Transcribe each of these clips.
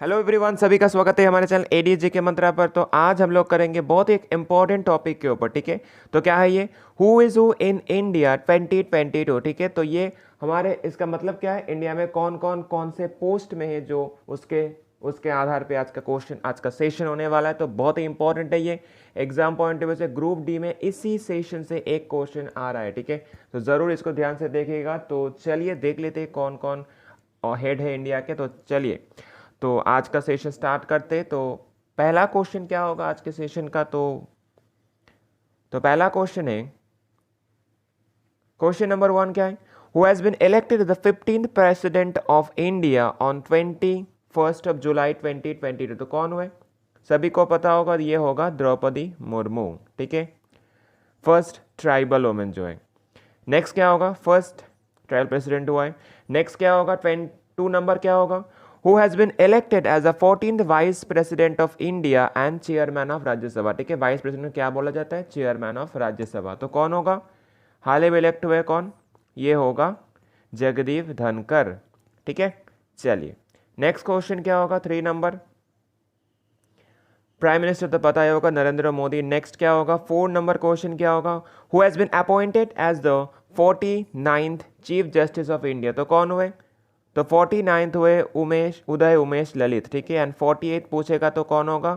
Hello everyone, सभी का स्वागत है हमारे चैनल एडीजी के मंत्रा पर। तो आज हम लोग करेंगे बहुत एक इंपॉर्टेंट टॉपिक के ऊपर। ठीक है, तो क्या है ये who is who in India 2022। ठीक है, तो ये हमारे इसका मतलब क्या है, इंडिया में कौन से पोस्ट में है, जो उसके उसके आधार पे आज का सेशन होने वाला है। तो बहुत ही इंपॉर्टेंट है ये। एग्जाम पॉइंट ऑफ व्यू से ग्रुप डी में इसी सेशन से एक क्वेश्चन आ रहा है। ठीक है, तो ज़रूर इसको ध्यान से देखिएगा। तो चलिए देख लेते हैं कौन कौन हेड है इंडिया के। तो चलिए, तो आज का सेशन स्टार्ट करते। तो पहला क्वेश्चन क्या होगा आज के सेशन का, तो पहला क्वेश्चन है, क्वेश्चन नंबर 1 क्या है, who has been elected the 15th president of India on 21 July 2022। तो कौन हुए, सभी को पता होगा, ये होगा द्रौपदी मुर्मू। ठीक है, फर्स्ट ट्राइबल वुमेन जो है। नेक्स्ट क्या होगा, फर्स्ट ट्राइबल प्रेसिडेंट हुआ है। नेक्स्ट क्या होगा, 22 नंबर क्या होगा, who has been elected as the 14th vice president of India and chairman of Rajya Sabha. ठीक है, वाइस प्रेसिडेंट क्या बोला जाता है, चेयरमैन ऑफ राज्यसभा। तो कौन होगा, हाल ही में इलेक्ट हुए कौन, ये होगा जगदीप धनखड़। ठीक है, चलिए नेक्स्ट क्वेश्चन क्या होगा, 3 नंबर, प्राइम मिनिस्टर तो पता ही होगा, नरेंद्र मोदी। नेक्स्ट क्या होगा, 4 नंबर क्वेश्चन क्या होगा, who has been appointed as the 49th chief justice of India. तो कौन हुए, तो 49th हुए उदय उमेश ललित। ठीक है, एंड 48 पूछेगा तो कौन होगा,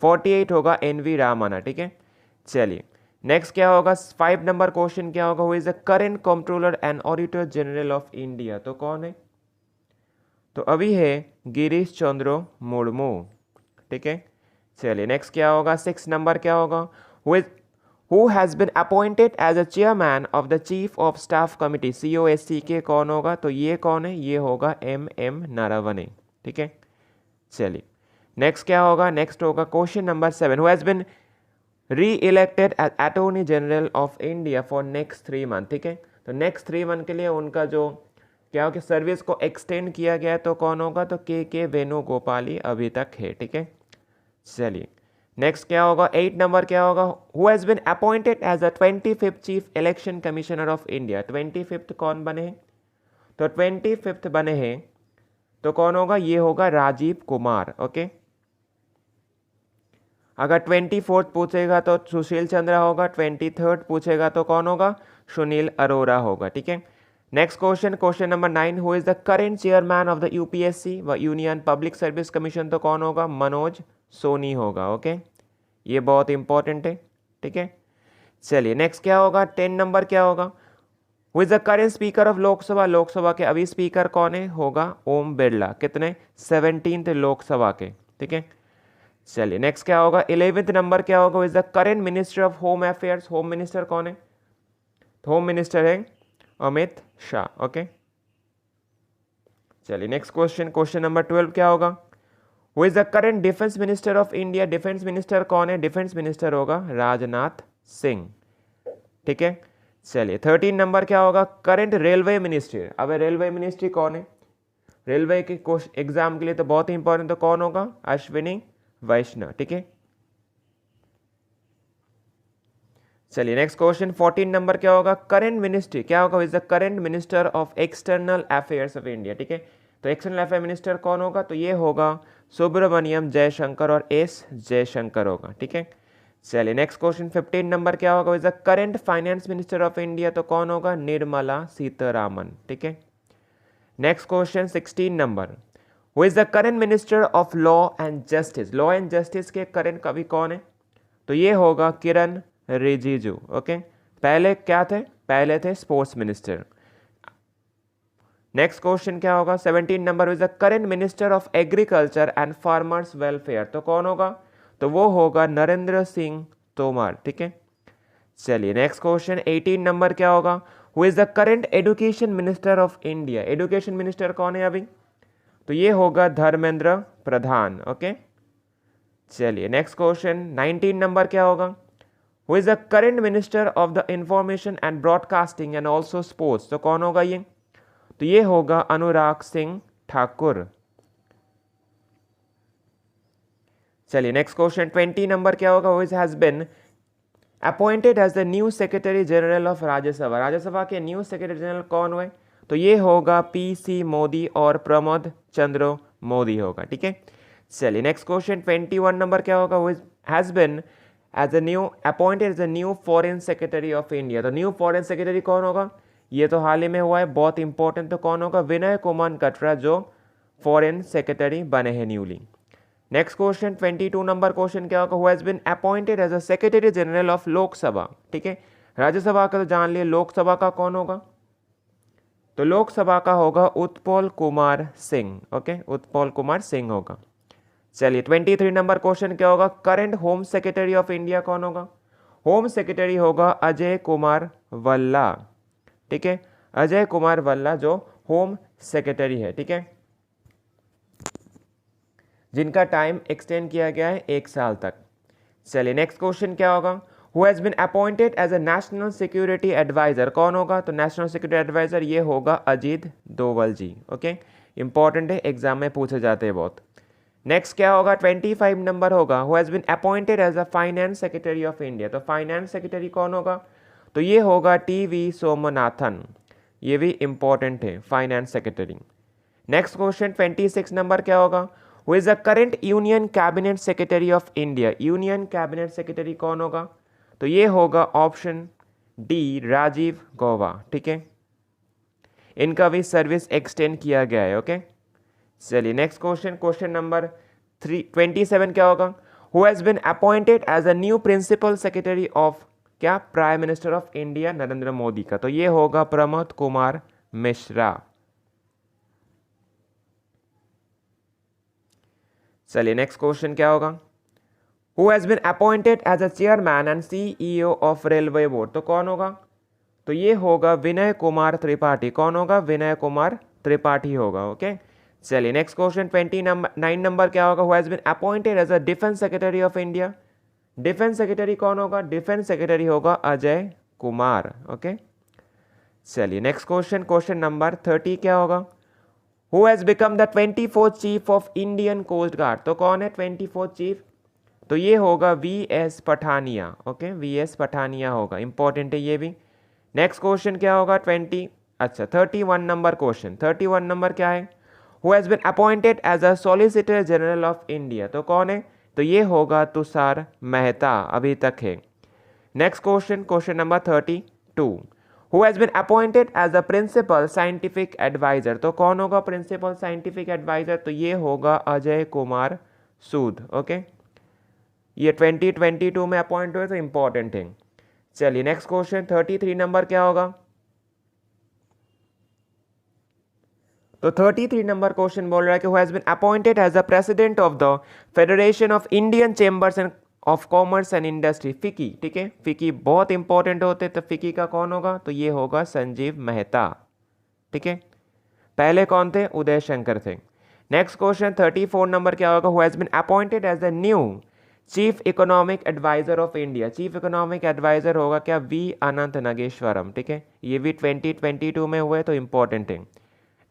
48 होगा एनवी रामन्ना। ठीक है, चलिए नेक्स्ट क्या होगा, 5 नंबर क्वेश्चन क्या होगा, who is the current controller and auditor general of India. तो कौन है, तो अभी है गिरीश चंद्र मुर्मू। ठीक है, चलिए नेक्स्ट क्या होगा, 6 नंबर क्या होगा, who has been appointed as a chairman of the chief of staff committee COSC के, कौन होगा, तो ये कौन है, ये होगा MM नारावने। ठीक है, चलिए नेक्स्ट क्या होगा, नेक्स्ट होगा question number 7, who has been reelected as attorney general of India for next 3 month. ठीक है, तो नेक्स्ट 3 मंथ के लिए उनका जो क्या होगा, सर्विस को एक्सटेंड किया गया है। तो कौन होगा, तो के वेणुगोपाली अभी तक है। ठीक है, चलिए नेक्स्ट क्या होगा, 8 नंबर क्या होगा, who has been appointed as a 25th chief election commissioner of India. 25th कौन बने हैं, तो 25th बने हैं तो कौन होगा, ये होगा राजीव कुमार। ओके, अगर 24th पूछेगा तो सुशील चंद्रा होगा, 23rd पूछेगा तो कौन होगा, सुनील अरोरा होगा। ठीक है, next question, question number 9, who is the current chairman of the UPSC व यूनियन पब्लिक सर्विस कमीशन। तो कौन होगा, मनोज सोनी होगा। ओके, ये बहुत इंपॉर्टेंट है। ठीक है, चलिए नेक्स्ट क्या होगा, 10 नंबर क्या होगा, who is the current speaker of Lok Sabha. Lok Sabha के अभी स्पीकर कौन है, होगा ओम बिरला। कितने, 17th लोकसभा के। ठीक है, चलिए नेक्स्ट क्या होगा, 11th नंबर क्या होगा, who is the current minister of home affairs. Home minister कौन है, होम मिनिस्टर है अमित शाह। ओके, चलिए नेक्स्ट क्वेश्चन, क्वेश्चन नंबर 12 क्या होगा, who is the current defence minister of India. Defence minister कौन है, डिफेंस मिनिस्टर होगा राजनाथ सिंह। ठीक है, चलिए 13 नंबर क्या होगा, करेंट रेलवे मिनिस्ट्री। अब रेलवे मिनिस्ट्री कौन है, रेलवे के एग्जाम के लिए तो बहुत ही इंपॉर्टेंट, तो कौन होगा, अश्विनी वैष्णव। ठीक है, चलिए नेक्स्ट क्वेश्चन, 14 नंबर क्या होगा, करेंट मिनिस्ट्री क्या होगा, is the current minister of external affairs of India. ठीक है, तो एक्सटर्नल अफेयर मिनिस्टर कौन होगा, तो ये होगा सुब्रमण्यम जयशंकर और S जयशंकर होगा। ठीक है, चलिए नेक्स्ट क्वेश्चन, 15 नंबर क्या होगा, is the current finance minister of India. तो कौन होगा, निर्मला सीतारामन। ठीक है, next question 16 number, who is the current minister of law and justice. Law and justice के करेंट कभी कौन है, तो ये होगा किरण रिजिजू। ओके, पहले क्या थे, पहले थे स्पोर्ट्स मिनिस्टर। नेक्स्ट क्वेश्चन क्या होगा, 17 number, is the current minister of Agriculture and farmers welfare. तो कौन होगा, तो वो होगा नरेंद्र सिंह तोमर। ठीक है, चलिए नेक्स्ट क्वेश्चन 18 नंबर क्या होगा, who is the current education minister of India. Education minister कौन है अभी, तो ये होगा धर्मेंद्र प्रधान। ओके, चलिए नेक्स्ट क्वेश्चन 19 नंबर क्या होगा, who is the current minister of the information and broadcasting and also sports. तो कौन होगा ये, तो ये होगा अनुराग सिंह ठाकुर। चलिए नेक्स्ट क्वेश्चन 20 नंबर क्या होगा, who has been appointed as the new secretary general of Rajya Sabha. Rajya Sabha के न्यू सेक्रेटरी जनरल कौन हुए, तो ये होगा PC मोदी और प्रमोद चंद्र मोदी होगा। ठीक है, चलिए नेक्स्ट क्वेश्चन 21 नंबर क्या होगा, who has been as a new appointed as a new foreign secretary of India. तो न्यू फॉरेन सेक्रेटरी कौन होगा, ये तो हाल ही में हुआ है, बहुत इंपॉर्टेंट। तो कौन होगा, विनय कुमार कटरा जो फॉरेन सेक्रेटरी बने हैं newly. Next question 22 number question क्या होगा, who has been appointed as a secretary general of Lok Sabha. ठीक है, राज्यसभा का तो जान लिए, लोकसभा का कौन होगा, तो लोकसभा का होगा उत्पल कुमार सिंह। ओके, उत्पल कुमार सिंह होगा। चलिए 23 नंबर क्वेश्चन क्या होगा, current home secretary of India कौन होगा, होम सेक्रेटरी होगा अजय कुमार वल्ला। ठीक है, अजय कुमार वल्ला जो होम सेक्रेटरी है। ठीक है, जिनका टाइम एक्सटेंड किया गया है 1 साल तक। चलिए नेक्स्ट क्वेश्चन क्या होगा, who has been appointed as a national security adviser कौन होगा, तो नेशनल सिक्योरिटी एडवाइजर ये होगा अजीत डोवल जी। ओके, इंपॉर्टेंट है, एग्जाम में पूछे जाते हैं बहुत। नेक्स्ट क्या होगा 25 नंबर होगा, who has been appointed as a finance secretary of India. तो फाइनेंस सेक्रेटरी कौन होगा, तो ये होगा टी.वी. सोमनाथन, ये भी इंपॉर्टेंट है, finance secretary. Next question 26 number क्या होगा, who is the current union cabinet secretary of India. Union cabinet secretary कौन होगा, तो ये होगा ऑप्शन डी राजीव गौबा। ठीक है, इनका भी सर्विस एक्सटेंड किया गया है। ओके, चलिए नेक्स्ट क्वेश्चन, क्वेश्चन नंबर 27 क्या होगा, who has been appointed as a new principal secretary of क्या, prime minister of India Narendra Modi का, तो ये होगा प्रमोद कुमार मिश्रा। चलिए नेक्स्ट क्वेश्चन क्या होगा, who has been appointed as a chairman and CEO of railway board. तो कौन होगा, तो ये होगा विनय कुमार त्रिपाठी। कौन होगा, विनय कुमार त्रिपाठी होगा। ओके, चलिए नेक्स्ट क्वेश्चन 29 नंबर क्या होगा, who has been appointed as a defence secretary of India. Defence secretary कौन होगा, डिफेंस सेक्रेटरी होगा अजय कुमार। ओके, चलिए नेक्स्ट क्वेश्चन, क्वेश्चन नंबर 30 क्या होगा, who has become the 24th chief of Indian coast guard. तो कौन है 24th चीफ, तो ये होगा V S. Pathania. Okay, V S. Pathania होगा, इंपॉर्टेंट है ये भी। नेक्स्ट क्वेश्चन क्या होगा 31 नंबर क्वेश्चन, 31 नंबर क्या है, who has been appointed as a solicitor general of India. तो कौन है, तो ये होगा तुषार मेहता, अभी तक है। Next question, question number 32, who has been appointed as a principal scientific adviser. तो कौन होगा प्रिंसिपल साइंटिफिक एडवाइजर, तो ये होगा अजय कुमार सूद। ओके, ये 2022 में अपॉइंट हुए, तो इंपॉर्टेंट है। चलिए नेक्स्ट क्वेश्चन 33 नंबर क्या होगा, तो 33 नंबर क्वेश्चन बोल रहा है कि who has been appointed as the president of the federation of Indian chambers and of commerce and industry, FICCI. ठीक है, फिकी बहुत इंपॉर्टेंट होते, तो फिकी का कौन होगा, तो ये होगा संजीव मेहता। ठीक है, पहले कौन थे, उदय शंकर थे। नेक्स्ट क्वेश्चन 34 नंबर क्या होगा, who has been appointed as the new chief economic adviser of India. Chief economic adviser होगा क्या, वी अनंत नागेश्वरम। ठीक है, ये भी 2022 में हुए, तो इंपॉर्टेंट है।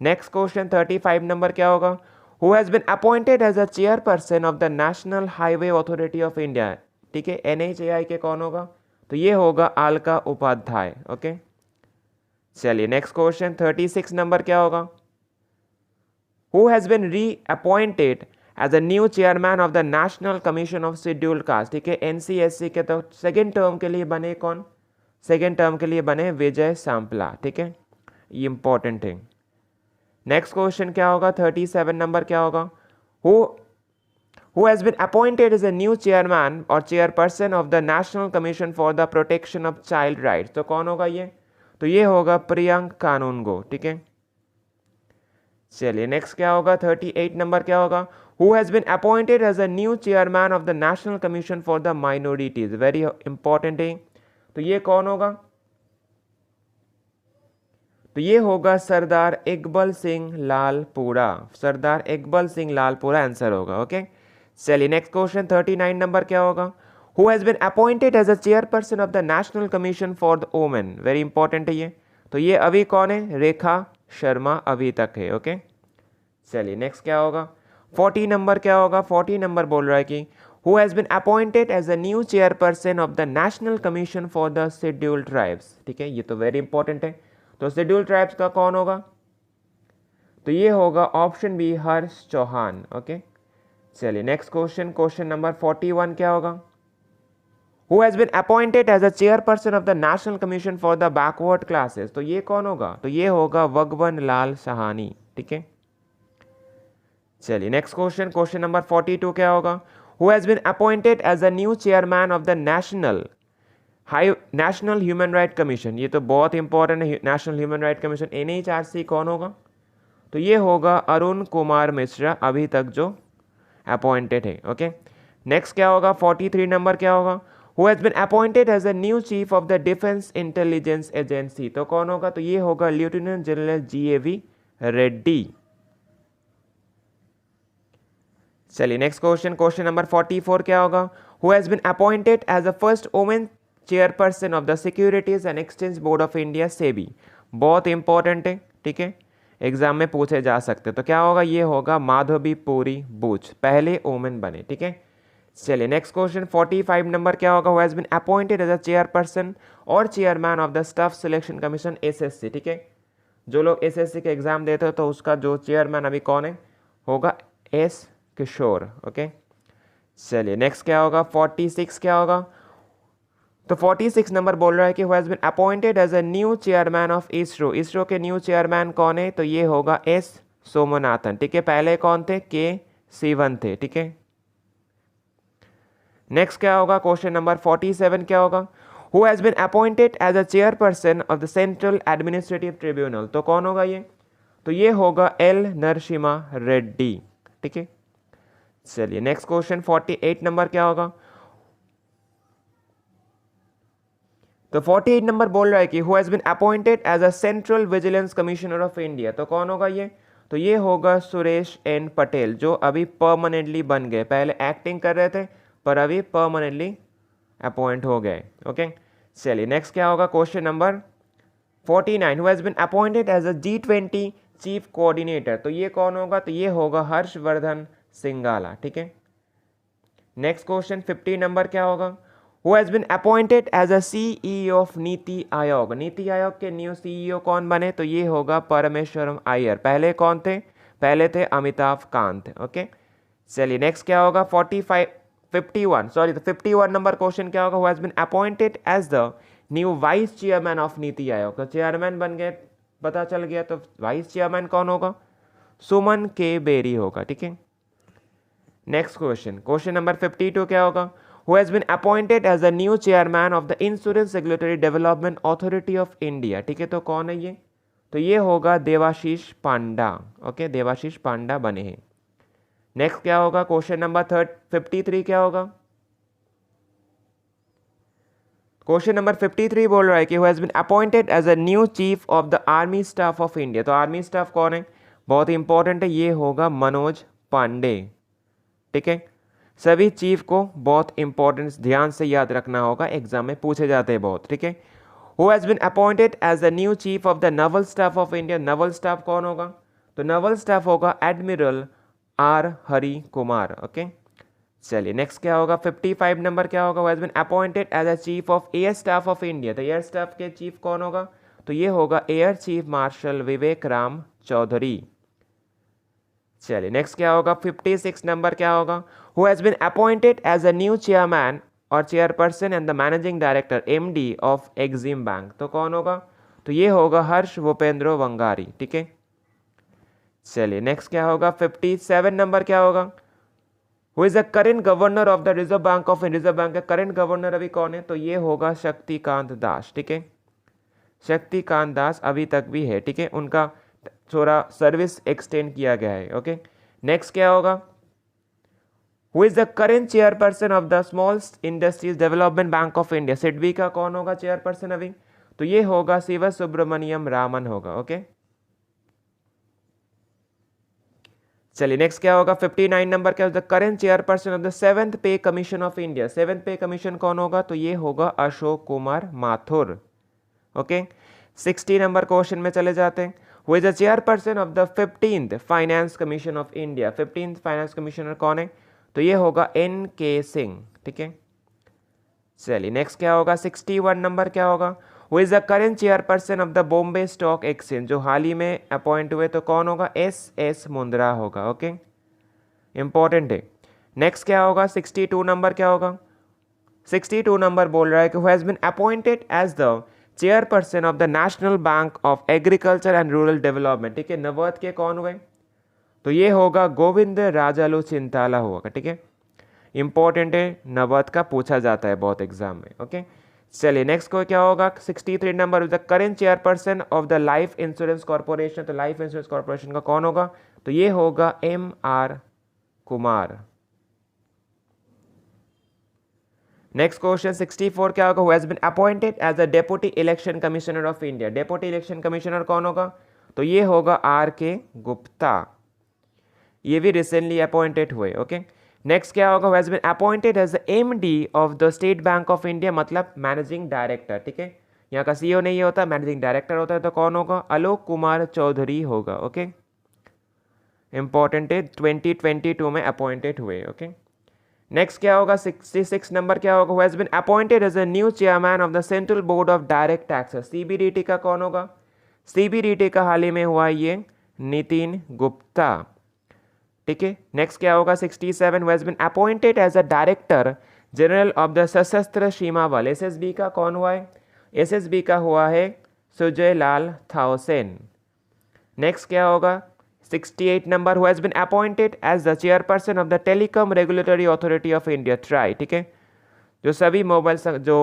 नेक्स्ट क्वेश्चन 35 नंबर क्या होगा, who has been appointed as a chairperson of the national highway authority of India. ठीक है, NHAI के कौन होगा, तो ये होगा अलका उपाध्याय। ओके, चलिए नेक्स्ट क्वेश्चन 36 नंबर क्या होगा, who has been reappointed as a new chairman of the national commission of scheduled caste. ठीक है, NCSC के तो सेकेंड टर्म के लिए बने कौन, सेकेंड टर्म के लिए बने विजय सांपला। ठीक है, ये इंपॉर्टेंट है। नेक्स्ट क्वेश्चन क्या होगा 37 नंबर क्या होगा, who has been appointed as a new chairman और chairperson of the national commission for the protection of child rights. तो कौन होगा ये, तो ये होगा प्रियंक कानूनगो। ठीक है, चलिए नेक्स्ट क्या होगा 38 नंबर क्या होगा, who has been appointed as a new chairman of the national commission for the minorities. Very important है, तो ये कौन होगा, तो ये होगा सरदार इकबल सिंह लालपुरा। सरदार इकबल सिंह लालपुरा आंसर होगा। ओके, चलिए नेक्स्ट क्वेश्चन 39 नंबर क्या होगा, who has been appointed as a chairperson of the national commission for the women. Very important है ये, तो ये अभी कौन है, रेखा शर्मा अभी तक है। ओके, चलिए नेक्स्ट क्या होगा 40 नंबर क्या होगा, 40 नंबर बोल रहा है कि who has been appointed as a new chairperson of the national commission for the scheduled tribes. ठीक है, ये तो वेरी इंपॉर्टेंट है, तो शेड्यूल्ड ट्राइब्स का कौन होगा, तो ये होगा option B Harsh Chauhan. Okay, चलिए नेक्स्ट क्वेश्चन, क्वेश्चन नंबर 41 क्या होगा? Who has been appointed as a chairperson of the national commission for the backward classes? तो ये कौन होगा? तो ये होगा वगवन लाल सहानी, ठीक है। चलिए नेक्स्ट क्वेश्चन, क्वेश्चन नंबर 42 क्या होगा? Who has been appointed as a new chairman of the national human right commission? ये तो बहुत इंपॉर्टेंट है, national human right commission NHRC कौन होगा? तो ये होगा अरुण कुमार मिश्रा, अभी तक जो अपॉइंटेड है, ओके। नेक्स्ट क्या होगा? 43 नंबर क्या होगा? Who has been appointed as a new chief of the defence intelligence agency? तो कौन होगा? तो ये होगा लेफ्टिनेंट जनरल GAV रेड्डी। चलिए नेक्स्ट क्वेश्चन, क्वेश्चन नंबर 44 क्या होगा? Who has been appointed as a first women chairperson of the securities and exchange board of India SEBI? बहुत इंपॉर्टेंट है, ठीक है, एग्जाम में पूछे जा सकते। तो क्या होगा? ये होगा माधवी पुरी बूच, पहले वुमेन बने, ठीक है। चलिए नेक्स्ट क्वेश्चन 45 नंबर क्या होगा? Who has been appointed as a chairperson और chairman of the staff selection commission SSC, ठीक है। जो लोग SSC के एग्जाम देते हो तो उसका जो चेयरमैन अभी कौन है? होगा S किशोर, ओके। चलिए नेक्स्ट क्या होगा? 46 क्या होगा? तो 46 नंबर बोल रहा है कि who has been appointed as a new chairman of ISRO? ISRO के न्यू चेयरमैन कौन है? तो ये होगा S सोमनाथन, ठीक है। पहले कौन थे? K सिवन थे, ठीक है। नेक्स्ट क्या होगा? क्वेश्चन नंबर 47 क्या होगा? Who has been appointed as a chairperson of the central administrative tribunal? तो कौन होगा ये? तो ये होगा L नरसिम्हा रेड्डी, ठीक है। चलिए नेक्स्ट क्वेश्चन 48 नंबर क्या होगा? तो 48 नंबर बोल रहा है कि who has been appointed as a central vigilance commissioner of India? तो कौन होगा ये? तो ये होगा सुरेश N पटेल, जो अभी परमानेंटली बन गए, पहले एक्टिंग कर रहे थे पर अभी परमानेंटली अपॉइंट हो गए, ओके। चलिए नेक्स्ट क्या होगा? Question number 49 who has been appointed as a G20 chief coordinator? तो ये कौन होगा? तो ये होगा हर्षवर्धन सिंगाला, ठीक है। नेक्स्ट क्वेश्चन 50 नंबर क्या होगा? Who has been appointed as a CEO of NITI Aayog? NITI Aayog के न्यू CEO कौन बने? तो ये होगा परमेश्वरम अय्यर, पहले कौन थे? पहले थे अमिताभ कांत, ओके। चलिए नेक्स्ट क्या होगा? 51 नंबर क्वेश्चन क्या होगा? Who has been appointed as the new vice chairman of NITI Aayog? तो चेयरमैन बन गए, पता चल गया, तो वाइस चेयरमैन कौन होगा? सुमन K बेरी होगा, ठीक है। नेक्स्ट क्वेश्चन, क्वेश्चन नंबर 52 क्या होगा? Who has been appointed as a new chairman of the insurance regulatory development authority of India? ठीक है, तो कौन है ये? तो ये होगा देवाशीष पांडा, ओके, देवाशीष पांडा बने हैं। नेक्स्ट क्या होगा? क्वेश्चन नंबर 53 क्या होगा? क्वेश्चन नंबर 53 बोल रहा है कि who has been appointed as a new chief of the army staff of India? तो आर्मी स्टाफ कौन है? बहुत इंपॉर्टेंट है, ये होगा मनोज पांडे, ठीक है। सभी चीफ को बहुत इंपॉर्टेंस ध्यान से याद रखना होगा, एग्जाम में पूछे जाते हैं बहुत, ठीक है। Who has been appointed as the new chief of the naval staff of India? Naval staff कौन होगा? तो नवल स्टाफ होगा admiral R Hari Kumar, okay. चलिए नेक्स्ट क्या होगा? 55 नंबर क्या होगा? Who has been appointed as a chief of air staff of India? तो एयर स्टाफ के चीफ कौन होगा? तो ये होगा air chief marshal Vivek Ram Chaudhari. चलिए नेक्स्ट क्या होगा? 56 नंबर क्या होगा? Who has been appointed as a new chairman और chairperson and the managing director MD of Exim bank? तो कौन होगा? तो ये होगा हर्ष भूपेंद्र वंगारी, ठीक है। चलिए नेक्स्ट क्या होगा? 57 नंबर क्या होगा? Who is the current governor of the reserve bank of India? Reserve bank का करेंट गवर्नर अभी कौन है? तो ये होगा शक्तिकांत दास, ठीक है। शक्तिकांत दास अभी तक भी है, ठीक है, उनका थोड़ा सर्विस एक्सटेंड किया गया है, ओके। नेक्स्ट क्या होगा? Who is the current chairperson of the small industries development bank of India? SIDBI का कौन होगा चेयरपर्सन अभी? तो ये होगा शिव सुब्रमण्यम रामन होगा, ओके। चलिए नेक्स्ट क्या होगा? 59 नंबर क्या? The current chairperson of the 7th पे कमीशन ऑफ इंडिया? 7th पे कमीशन कौन होगा? तो ये होगा Ashok Kumar Mathur, okay. 60 number question में चले जाते हैं। Who is the chairperson of the 15th finance commission of India? 15th finance commissioner कौन है? तो ये होगा NK सिंह, ठीक है। चलिए नेक्स्ट क्या होगा? 61 नंबर क्या होगा? Who is the current chairperson of the Bombay stock exchange? जो हाल ही में अपॉइंट हुए, तो कौन होगा? SS मुंद्रा होगा, ओके, इंपॉर्टेंट है। नेक्स्ट क्या होगा, 62 नंबर क्या होगा, 62 नंबर बोल रहा है कि who has been appointed as the chairperson of the National Bank of Agriculture and Rural Development. ठीक है, नवद के कौन हुए, तो ये होगा गोविंद राजालू चिंताला होगा। ठीक है, इंपॉर्टेंट है, नवद का पूछा जाता है बहुत एग्जाम में। ओके, चलिए नेक्स्ट को क्या होगा, 63 number, the current chairperson of the life insurance corporation. तो लाइफ इंश्योरेंस कॉर्पोरेशन का कौन होगा, तो ये होगा MR कुमार। नेक्स्ट क्वेश्चन 64 क्या होगा, who has been appointed as a deputy election commissioner of India. Deputy election commissioner कौन होगा, तो ये होगा RK गुप्ता, ये भी रिसेंटली अपॉइंटेड हुए। ओके, नेक्स्ट क्या होगा, who has been appointed as the MD of the State Bank of India, मतलब मैनेजिंग डायरेक्टर। ठीक है, यहाँ का CEO नहीं होता, मैनेजिंग डायरेक्टर होता है, तो कौन होगा, आलोक कुमार चौधरी होगा। ओके, इंपॉर्टेंट है, 2022 में अपॉइंटेड हुए। ओके, नेक्स्ट क्या होगा, 66 नंबर क्या होगा, who has been appointed as a new chairman of the Central Board of Direct Taxes. CBDT का कौन होगा, CBDT का हाल ही में हुआ ये नितिन गुप्ता। ठीक है, नेक्स्ट क्या होगा, 67 who has been appointed as a director general of the Sashastra Seema बल। SSB का कौन हुआ है, SSB का हुआ है सुजय लाल थाउसेन। नेक्स्ट क्या होगा, 68 number, who has been appointed as the chairperson of the Telecom Regulatory Authority of India, TRAI. ठीक है, जो सभी मोबाइल जो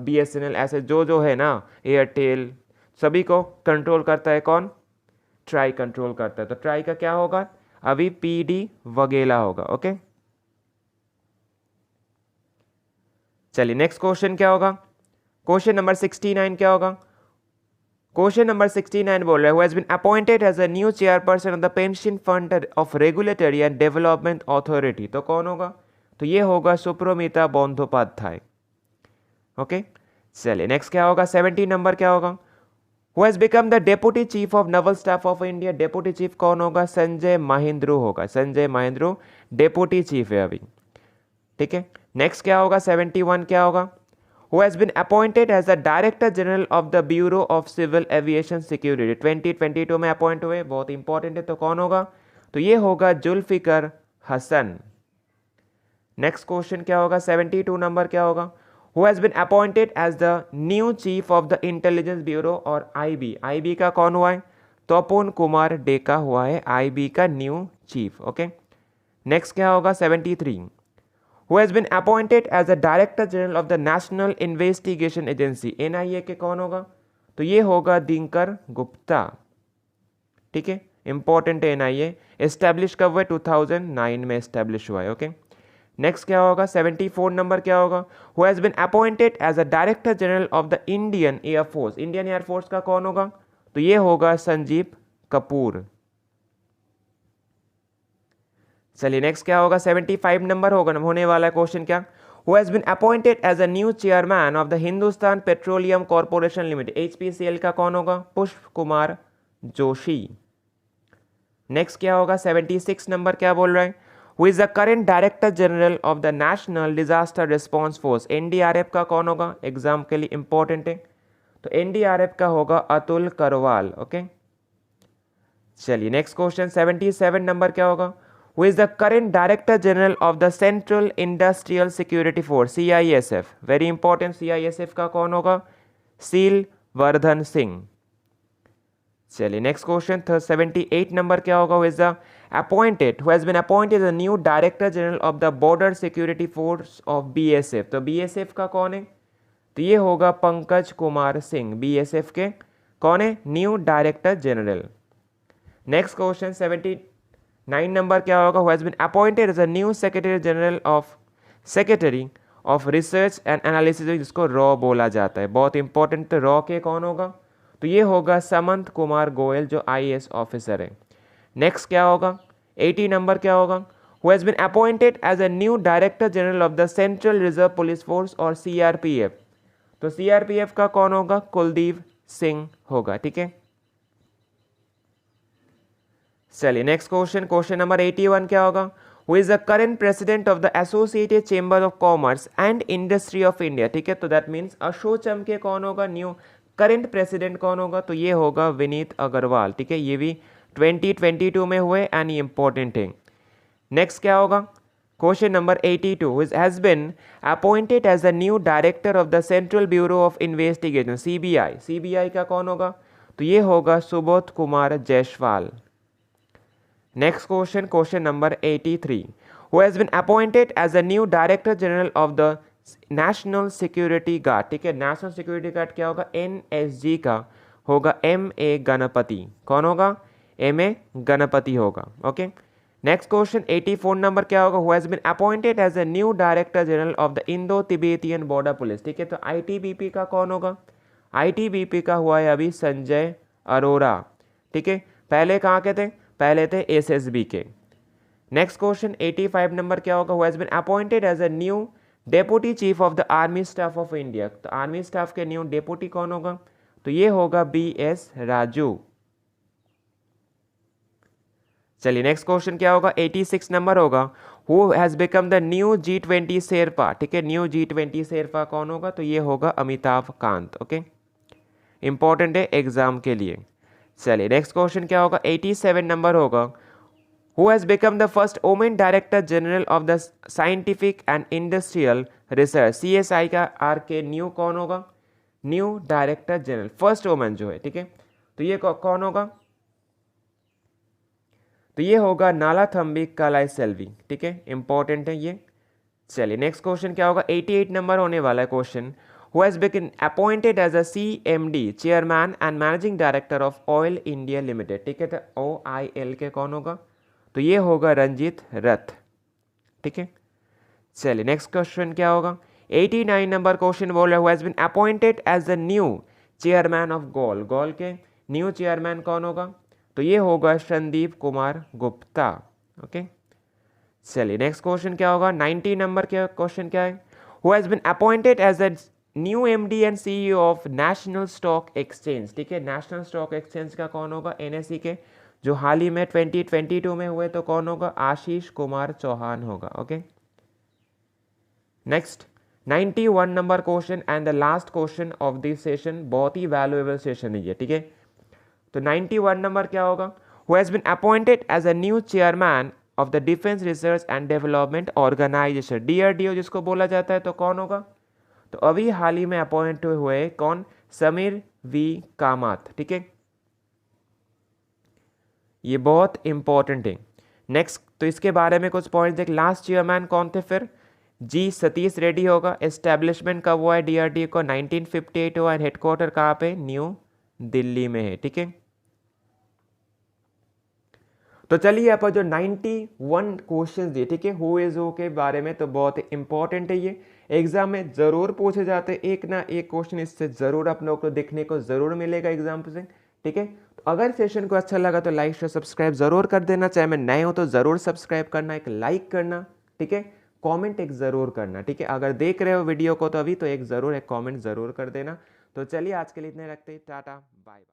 BSNL ऐसे जो है ना, एयरटेल, सभी को कंट्रोल करता है कौन, ट्राई कंट्रोल करता है। तो ट्राई का क्या होगा, अभी PD वगेला होगा। ओके, चलिए नेक्स्ट क्वेश्चन क्या होगा, क्वेश्चन नंबर 69 क्या होगा, क्वेश्चन नंबर 69 बोल रहा है, who has been appointed as a new chairperson of the Pension Fund of Regulatory and Development Authority. तो कौन होगा, तो ये होगा सुप्रमिता बंदोपाध्याय। ओके, चलिए नेक्स्ट क्या होगा, 70 नंबर क्या होगा, who has become the deputy chief of naval staff of India. Deputy chief कौन होगा, संजय महिंद्रू होगा। संजय महिंद्रू डेप्यूटी चीफ है अभी। ठीक है, नेक्स्ट क्या होगा, 71 क्या होगा, who has been appointed as the Director General of the Bureau of Civil Aviation Security। 2022 में अपॉइंट हुए, बहुत इंपॉर्टेंट है, तो कौन होगा, तो ये होगा जुल्फिकर हसन। नेक्स्ट क्वेश्चन क्या होगा, 72 नंबर क्या होगा, who has been appointed as the new chief of the Intelligence Bureau और IB का कौन हुआ है, तपोन कुमार डेका हुआ है IB का न्यू चीफ। ओके, नेक्स्ट क्या होगा, 73, who has been appointed as the Director General of the National Investigation Agency। NIA के कौन होगा, तो ये होगा दिनकर गुप्ता। ठीक है, इंपॉर्टेंट है NIA, एस्टेब्लिश कब हुआ, 2009 में एस्टेब्लिश हुआ है। ओके, नेक्स्ट क्या होगा, 74 नंबर क्या होगा, who has been appointed as a Director General of the Indian Air Force। Indian air force का कौन होगा, तो ये होगा संजीव कपूर। चलिए नेक्स्ट क्या होगा, 75 नंबर होने वाला है क्वेश्चन क्या, who has been appointed as a new chairman of the Hindustan Petroleum Corporation Limited. HPCL का कौन होगा, पुष्प कुमार जोशी। नेक्स्ट क्या होगा, 76 नंबर क्या बोल रहा है, who is the current director general of the national disaster response force. NDRF का कौन होगा, एग्जाम के लिए इंपॉर्टेंट है, तो NDRF का होगा अतुल करवाल। ओके, चलिए नेक्स्ट क्वेश्चन 77 नंबर क्या होगा, who is the current Director General of the Central Industrial Security Force CISF। Very important, CISF का कौन होगा, सील वर्धन सिंह। चलिए नेक्स्ट क्वेश्चन 78 नंबर क्या होगा, who is the appointed, who has been appointed as a new Director General of the Border Security Force of BSF। तो BSF का कौन है, तो ये होगा पंकज कुमार सिंह। BSF के कौन है, new director general. Next question 79 number क्या होगा, who has been appointed as a new secretary of Research and Analysis, जिसको रॉ बोला जाता है, बहुत इंपॉर्टेंट। तो रॉ के कौन होगा, तो ये होगा समंत कुमार गोयल जो IAS ऑफिसर है। नेक्स्ट क्या होगा, 80 नंबर क्या होगा, who has been appointed as a new director general of the Central Reserve Police Force और CRPF। तो CRPF का कौन होगा, कुलदीप सिंह होगा। ठीक है, चलिए नेक्स्ट क्वेश्चन नंबर 81 क्या होगा, who is the current president of the associated chamber of commerce and industry of India. ठीक है, तो दैट मीन्स अशोचम के कौन होगा, न्यू करेंट प्रेसिडेंट कौन होगा, तो ये होगा विनीत अग्रवाल। ठीक है, ये भी 2022 में हुए एंड इंपॉर्टेंट है। नेक्स्ट क्या होगा, question number 82 has been appointed as the new director of the Central Bureau of Investigation CBI. CBI का कौन होगा? तो ये होगा Subodh Kumar Jaiswal. Next question, question number 83, who has been appointed as the new director general of the national security guard. ठीक है, national security guard क्या होगा? NSG का होगा MA गणपति. कौन होगा? MA गणपति होगा. ओके. नेक्स्ट क्वेश्चन 84 नंबर क्या होगा? Who has been appointed as a new director general of the Indo Tibetan Border Police. ठीक है, तो ITBP का कौन होगा? ITBP का हुआ है अभी संजय अरोरा. ठीक है, पहले कहाँ के थे? पहले थे SSB के. नेक्स्ट क्वेश्चन 85 नंबर क्या होगा? Who has been appointed as a new deputy chief of the army staff of India. तो आर्मी स्टाफ के न्यू डेप्यूटी कौन होगा? तो ये होगा BS राजू. चलिए नेक्स्ट क्वेश्चन क्या होगा? 86 नंबर होगा. Who has become the new G20 Sherpa. ठीक है, न्यू G20 शेरपा कौन होगा? तो ये होगा अमिताभ कांत. ओके, इंपॉर्टेंट है एग्जाम के लिए. चलिए नेक्स्ट क्वेश्चन क्या होगा? 87 नंबर होगा. Who has become the first women director general of the scientific and industrial research. CSI का RK न्यू कौन होगा? New director general, first women जो है. ठीक है, तो ये कौन होगा? तो ये होगा नालाथम्बी कलाई सेल्वी. ठीक है, इंपॉर्टेंट है ये. चलिए नेक्स्ट क्वेश्चन क्या होगा? 88 नंबर होने वाला है question. Who has been appointed as a CMD chairman and managing director of Oil India Limited. ठीक है, तो OIL के कौन होगा? तो ये होगा रंजीत रथ. ठीक है, चलिए नेक्स्ट क्वेश्चन क्या होगा? 89 नंबर क्वेश्चन बोल रहा है. Who has been appointed as the new chairman of GAIL. GAIL के न्यू चेयरमैन कौन होगा? तो ये होगा संदीप कुमार गुप्ता. ओके, चलिए नेक्स्ट क्वेश्चन क्या होगा? 90 नंबर के क्वेश्चन क्या है? Who has been appointed as a new MD and CEO of national stock exchange. ठीक है, नेशनल स्टॉक एक्सचेंज का कौन होगा? NSE के जो हाल ही में 2022 में हुए, तो कौन होगा? आशीष कुमार चौहान होगा. Okay, next 91 number question and the last question of this session. बहुत ही वैल्यूएबल सेशन है ये. ठीक है, तो 91 नंबर क्या होगा? Who has been appointed as a new chairman of the Defence Research and Development Organisation. DRDO जिसको बोला जाता है, तो कौन होगा? तो अभी हाल ही में अपॉइंट हुए कौन? समीर V कामत. ठीक है, ये बहुत इंपॉर्टेंट है. नेक्स्ट, तो इसके बारे में कुछ पॉइंट देख. लास्ट चेयरमैन कौन थे? फिर G सतीश रेड्डी होगा. एस्टेब्लिशमेंट कब हुआ है DRDO को? 1958 हुआ. एंड हेडक्वार्टर कहाँ पे? न्यू दिल्ली में है. ठीक है, तो चलिए यहाँ पर जो 91 क्वेश्चन दिए, ठीक है, हु इज हु के बारे में, तो बहुत इंपॉर्टेंट है ये. एग्जाम में जरूर पूछे जाते हैं. एक ना एक क्वेश्चन इससे जरूर आप लोग को देखने को जरूर मिलेगा एग्जाम से. ठीक है, तो अगर सेशन को अच्छा लगा तो लाइक शेयर सब्सक्राइब जरूर कर देना. चाहे मैं नए हो तो जरूर सब्सक्राइब करना, एक लाइक करना. ठीक है, कॉमेंट एक जरूर करना. ठीक है, अगर देख रहे हो वीडियो को तो अभी तो एक कॉमेंट जरूर कर देना. तो चलिए आज के लिए इतने रखते हैं. Tata bye bye.